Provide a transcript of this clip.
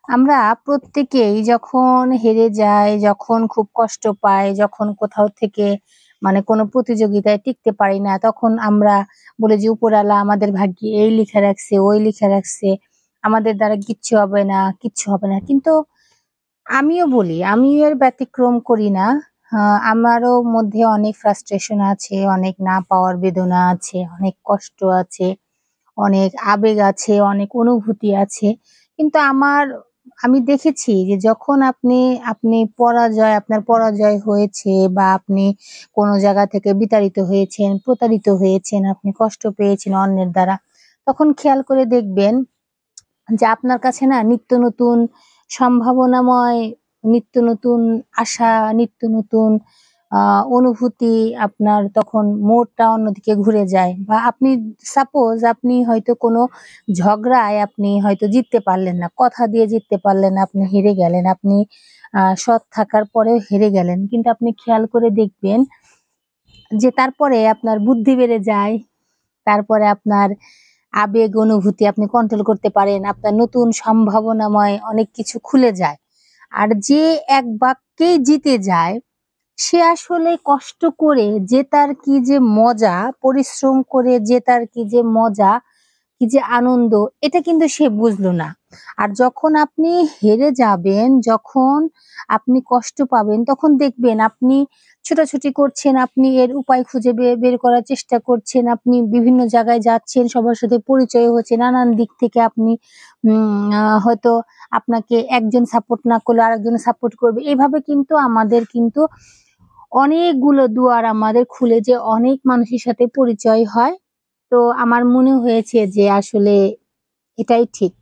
আমরা প্রত্যেকেই যখন হেরে যাই, যখন খুব কষ্ট পাই, যখন কোথাও থেকে কোনো প্রতিযোগিতায় টিকতে পারি না, তখন আমরা বলি যে উপরওয়ালা আমাদের ভাগ্যে এই লিখে রাখছে, ওই লিখে রাখছে। আমাদের দ্বারা কিচ্ছু হবে না, কিচ্ছু হবে না। কিন্তু আমিও বলি, আমিও এর ব্যতিক্রম করি না। আমারও মধ্যে অনেক ফ্রাস্ট্রেশন আছে, অনেক না পাওয়ার বেদনা আছে, অনেক কষ্ট আছে, অনেক আবেগ আছে, অনেক অনুভূতি আছে। কিন্তু আমি দেখেছি যে যখন আপনি আপনি আপনার পরাজয় হয়েছে বা আপনি কোনো জায়গা থেকে বিতাড়িত হয়েছেন, প্রতারিত হয়েছেন, আপনি কষ্ট পেয়েছেন অন্যের দ্বারা, তখন খেয়াল করে দেখবেন যে আপনার কাছে না নিত্য নতুন সম্ভাবনাময়, নিত্য নতুন আশা, নিত্য নতুন অনুভূতি, আপনার তখন মোড়টা অন্যদিকে ঘুরে যায়। বা আপনি সাপোজ আপনি হয়তো কোনো ঝগড়ায় আপনি হয়তো জিততে পারলেন না, কথা দিয়ে জিততে পারলেন না, আপনি হেরে গেলেন, আপনি সৎ থাকার পরেও হেরে গেলেন। কিন্তু আপনি খেয়াল করে দেখবেন যে তারপরে আপনার বুদ্ধি বেড়ে যায়, তারপরে আপনার আবেগ অনুভূতি আপনি কন্ট্রোল করতে পারেন। আপনার নতুন সম্ভাবনাময় অনেক কিছু খুলে যায়। আর যে এক বাক্যেই জিতে যায়, সে আসলে কষ্ট করে জেতার কি যে মজা, পরিশ্রম করে জেতার কি যে মজা, কি যে আনন্দ, এটা কিন্তু সে বুঝলো না। আর যখন আপনি হেরে যাবেন, যখন আপনি কষ্ট পাবেন, তখন দেখবেন আপনি ছোটাছুটি করছেন, আপনি এর উপায় খুঁজে বের করার চেষ্টা করছেন, আপনি বিভিন্ন জায়গায় যাচ্ছেন, সবার সাথে পরিচয় হচ্ছে, নানান দিক থেকে আপনি হয়তো আপনাকে একজন সাপোর্ট না করলে আরেকজন সাপোর্ট করবে। এভাবে কিন্তু আমাদের কিন্তু অনেকগুলো দুয়ার আমাদের খুলে যে অনেক মানুষের সাথে পরিচয় হয়। তো আমার মনে হয়েছে যে আসলে এটাই ঠিক।